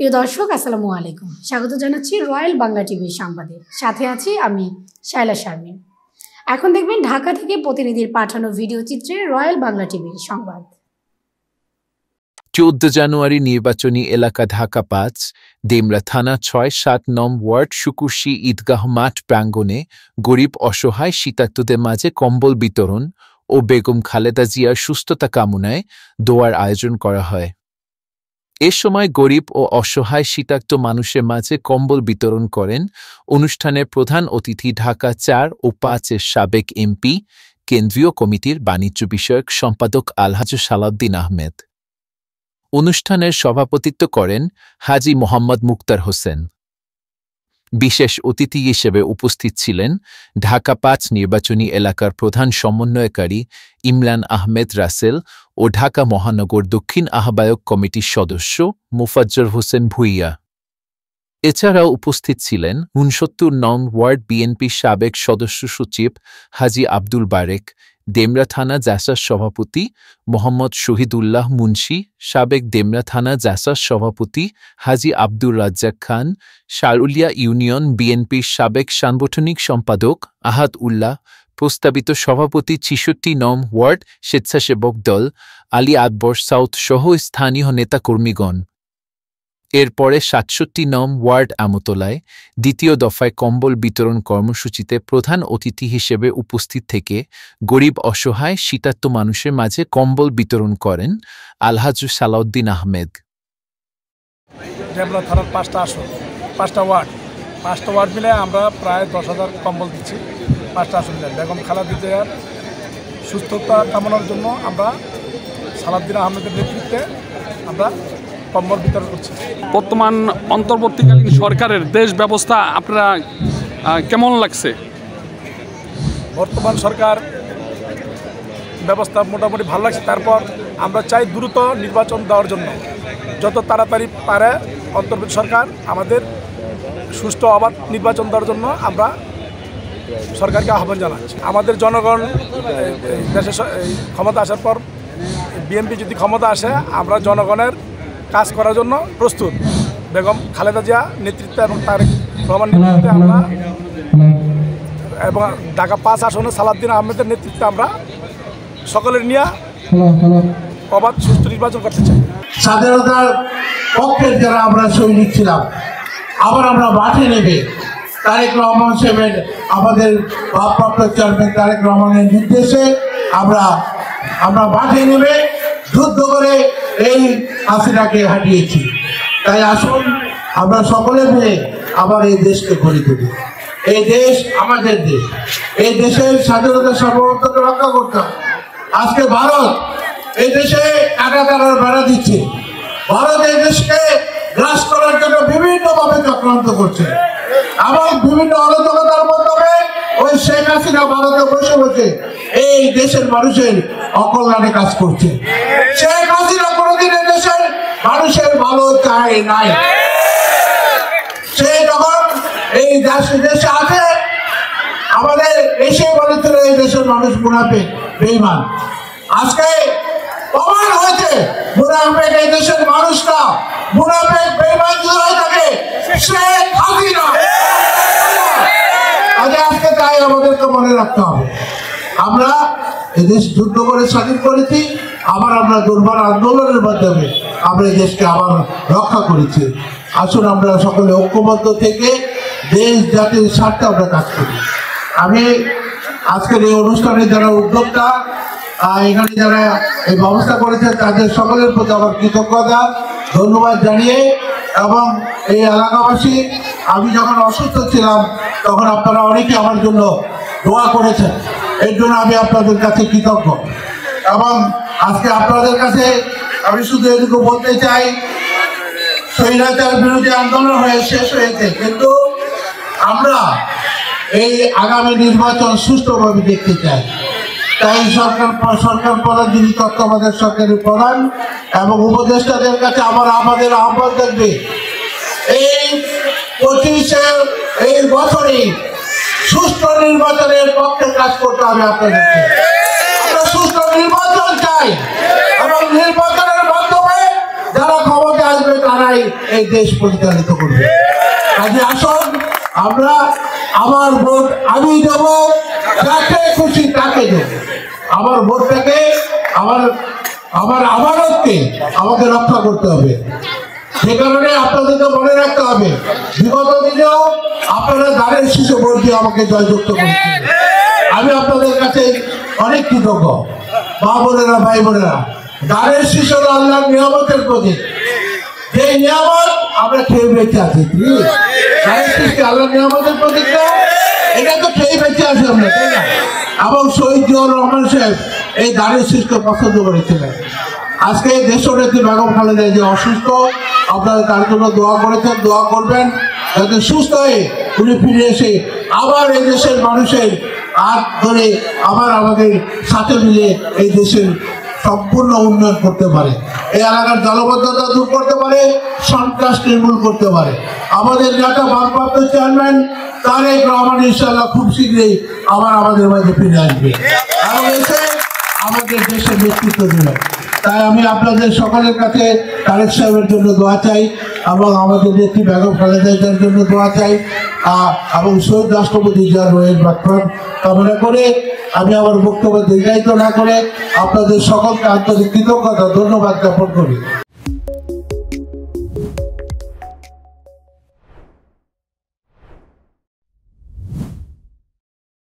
প্রিয় দর্শক আসসালামু আলাইকুম, স্বাগত জানাচ্ছি রয়্যাল বাংলা টিভির সংবাদে। সাথে আছি আমি শায়লা শারমিন। এখন দেখবেন ঢাকা থেকে প্রতিনিধির পাঠানো ভিডিও চিত্রে রয়্যাল বাংলা টিভির সংবাদ। 14 জানুয়ারি নির্বাচনী এলাকা ঢাকা 5 ডেমরা থানা 6-7 নং ওয়ার্ড শুকুরশী ঈদগাহ মাঠ প্রাঙ্গণে গরিব অসহায় শীতার্তদের মাঝে কম্বল বিতরণ ও বেগম খালেদা জিয়ার সুস্থতা কামনায় দোয়ার আয়োজন করা হয়। এ সময় গরিব ও অসহায় শীতার্ত মানুষের মাঝে কম্বল বিতরণ করেন অনুষ্ঠানের প্রধান অতিথি ঢাকা 4 ও 5-এর সাবেক এমপি কেন্দ্রীয় কমিটির বাণিজ্য বিষয়ক সম্পাদক আলহাজ সালাউদ্দিন আহমেদ। অনুষ্ঠানের সভাপতিত্ব করেন হাজী মোহাম্মদ মুক্তার হোসেন। বিশেষ অতিথি হিসেবে উপস্থিত ছিলেন ঢাকা 5 নির্বাচনী এলাকার প্রধান সমন্বয়কারী ইমরান আহমেদ রাসেল ও ঢাকা মহানগর দক্ষিণ আহ্বায়ক কমিটির সদস্য মোফাজ্জল হোসেন ভুইয়া। এছাড়াও উপস্থিত ছিলেন 69 নং ওয়ার্ড বিএনপির সাবেক সদস্য সচিব হাজী আব্দুল বারেক, ডেমরা থানা জাসাস সভাপতি মোহাম্মদ শহীদুল্লাহ মুন্সি, সাবেক ডেমরা থানা জাসাস সভাপতি হাজী আব্দুর রাজ্জাক খান, শারুলিয়া ইউনিয়ন বিএনপির সাবেক সাংগঠনিক সম্পাদক আহাদ উল্লাহ, প্রস্তাবিত সভাপতি 66 নং ওয়ার্ড স্বেচ্ছাসেবক দল আলী আকবর সাউথ সহ স্থানীয় নেতাকর্মীগণ। এরপরে 67 নং ওয়ার্ড আমতলায় দ্বিতীয় দফায় কম্বল বিতরণ কর্মসূচিতে প্রধান অতিথি হিসেবে উপস্থিত থেকে গরিব অসহায় শীতার্ত মানুষের মাঝে কম্বল বিতরণ করেন আলহাজ সালাউদ্দিন আহমেদ। ডেমরা থানার 5টা আসন, 5টা ওয়ার্ড মিলে আমরা প্রায় 10,000 কম্বল দিচ্ছি। 5টা আসন মিলে বেগম খালেদা জিয়ার সুস্থতা কামনার জন্য আমরা সালাউদ্দিন আহমেদের নেতৃত্বে আমরা কম্বল বিতরণ করছি। বর্তমান অন্তর্বর্তীকালীন সরকারের দেশ ব্যবস্থা আপনারা কেমন লাগছে? বর্তমান সরকার ব্যবস্থা মোটামুটি ভালো লাগছে। তারপর আমরা চাই দ্রুত নির্বাচন দেওয়ার জন্য, যত তাড়াতাড়ি পারে অন্তর্বর্তী সরকার আমাদের সুষ্ঠু অবাধ নির্বাচন দেওয়ার জন্য আমরা সরকারকে আহ্বান জানাচ্ছি। আমাদের জনগণ দেশে ক্ষমতা আসার পর বিএনপি যদি ক্ষমতা আসে, আমরা জনগণের কাজ করার জন্য প্রস্তুত। বেগম খালেদা জিয়া নেতৃত্বে এবং তারেক রহমান নেতৃত্বে আমরা এবং ঢাকা 5 আসনে সালাউদ্দিন আহমেদের নেতৃত্বে আমরা সকলের নিয়ে অবাধ সুষ্ঠু নির্বাচন করতে চাই। স্বাধীনতার পক্ষের যারা আমরা সৈনিক ছিলাম, আবার আমরা মাঠে নেবে তারেক রহমান সাহেবের আমাদের ভারপ্রাপ্ত চেয়ারম্যান তারেক রহমানের নির্দেশে আমরা মাঠে নেবে যুদ্ধ করে এই হাসিনাকে হাঁটিয়েছি। তাই আসুন আমরা সকলে মিলে আবার এই দেশকে গড়ে তুলি। এই দেশ আমাদের দেশ, এই দেশের স্বাধীনতা সার্বভৌমত্বকে রক্ষা করতে হবে। আজকে ভারত এই দেশে কাটাতারের বেড়া দিচ্ছে। ভারত এই দেশকে গ্রাস করার জন্য বিভিন্নভাবে চক্রান্ত করছে এবং বিভিন্ন অরাজকতার মাধ্যমে ওই শেখ হাসিনা ভারতে বসে বসে এই দেশের মানুষের অকল্যাণে কাজ করছে। শেখ হাসিনা কোনোদিন এই দেশের মানুষের ভালো চায় নাই। সে যখন এই দেশে আছে আমাদের এসে বলেছিল এই দেশের মানুষ মুনাফিক বেঈমান। আজকে প্রমাণ হয়েছে মুনাফিক এই দেশের মানুষটা, মুনাফিক বেঈমান যদি হয়ে থাকে শেখ হাসিনা। আজকে তাই আমাদেরকে মনে রাখতে হবে, আমরা এদেশ যুদ্ধ করে স্বাধীন করেছি, আবার আমরা দুর্বার আন্দোলনের মাধ্যমে আমরা এই দেশকে আবার রক্ষা করেছি। আসুন আমরা সকলে ঐক্যবদ্ধ থেকে দেশ জাতির স্বার্থে আমরা কাজ করি। আমি আজকের এই অনুষ্ঠানে যারা উদ্যোক্তা, এখানে যারা এই ব্যবস্থা করেছে তাদের সকলের প্রতি আমার কৃতজ্ঞতা ধন্যবাদ জানিয়ে, এবং এই এলাকাবাসী, আমি যখন অসুস্থ ছিলাম তখন আপনারা অনেকে আমার জন্য দোয়া করেছেন, এর জন্য আমি আপনাদের কাছে কৃতজ্ঞ। এবং আজকে আপনাদের কাছে আমি শুধু এটুকু বলতে চাই, স্বৈরাচার বিরোধী আন্দোলন হয়ে শেষ হয়েছে, কিন্তু আমরা এই আগামী নির্বাচন সুষ্ঠুভাবে দেখতে চাই। তাই সরকার প্রধান যিনি তত্ত্বাবধায়ক সরকারের প্রধান এবং উপদেষ্টাদের কাছে আমাদের আহ্বান থাকবে, এই 25-এর এই বছরে সুষ্ঠু নির্বাচনের পক্ষে কাজ করতে হবে আপনাদেরকে। আমরা সুষ্ঠু নির্বাচন চাই এবং নির্বাচনের মাধ্যমে যারা ক্ষমতা আসবে তারাই এই দেশ পরিচালিত করবে। কাজে আসুন আমরা, আমার ভোট আমি দেব, যাকে খুশি তাকে দেব। আমার ভোটটাকে আমার আমানতকে আমাকে রক্ষা করতে হবে। সে কারণে আপনাদেরকে মনে রাখতে হবে, বিগত দিনেও আপনারা দাঁড়ের শীর্ষে ভোট দিয়ে আমাকে জয়যুক্ত করেছেন। আমি আপনাদের কাছে অনেক কৃতজ্ঞ। মা বোনেরা, ভাই বোনেরা, দাঁড়ের শীর্ষে আল্লাহর নিয়ামতের প্রতীক। যে নিয়ামত আমরা খেয়ে বেঁচে আছি, দাঁড়ের শীর্ষে আল্লাহর নিয়ামতের প্রতীক না, এটা তো খেয়ে বেঁচে আছি আমরা, তাই না? এবং শহীদ জিয়াউর রহমান সাহেব এই দাঁড়ের শীর্ষকে পছন্দ করেছিলেন। আজকে দেশনেত্রী বেগম খালেদা যে অসুস্থ, আপনারা তার জন্য দোয়া করেছেন, দোয়া করবেন যাতে সুস্থ হয়ে উনি ফিরে এসে আবার এই দেশের মানুষের হাত ধরে আবার আমাদের সাথে মিলে এই দেশের সম্পূর্ণ উন্নয়ন করতে পারে, এই এলাকার জলবদ্ধতা দূর করতে পারে, সন্ত্রাস নির্মূল করতে পারে। আমাদের নেতা ভারপ্রাপ্ত চেয়ারম্যান তারেক রহমান ইনশাআল্লাহ খুব শীঘ্রই আবার আমাদের মাঝে ফিরে আসবে এবং এসে আমাদের দেশের নেতৃত্ব দেবেন। তাই আমি আপনাদের সকলের কাছে তারেক সাহেবের জন্য দোয়া চাই এবং আমাদের নেত্রী বেগম খালেদার জন্য দোয়া চাই এবং শহীদ রাষ্ট্রপতি জিয়া রয়ের বাক্যন কামনা করে আমি আমার বক্তব্য দীর্ঘায়িত না করে আপনাদের সকলকে আন্তরিক কৃতজ্ঞতা ধন্যবাদ জ্ঞাপন করি।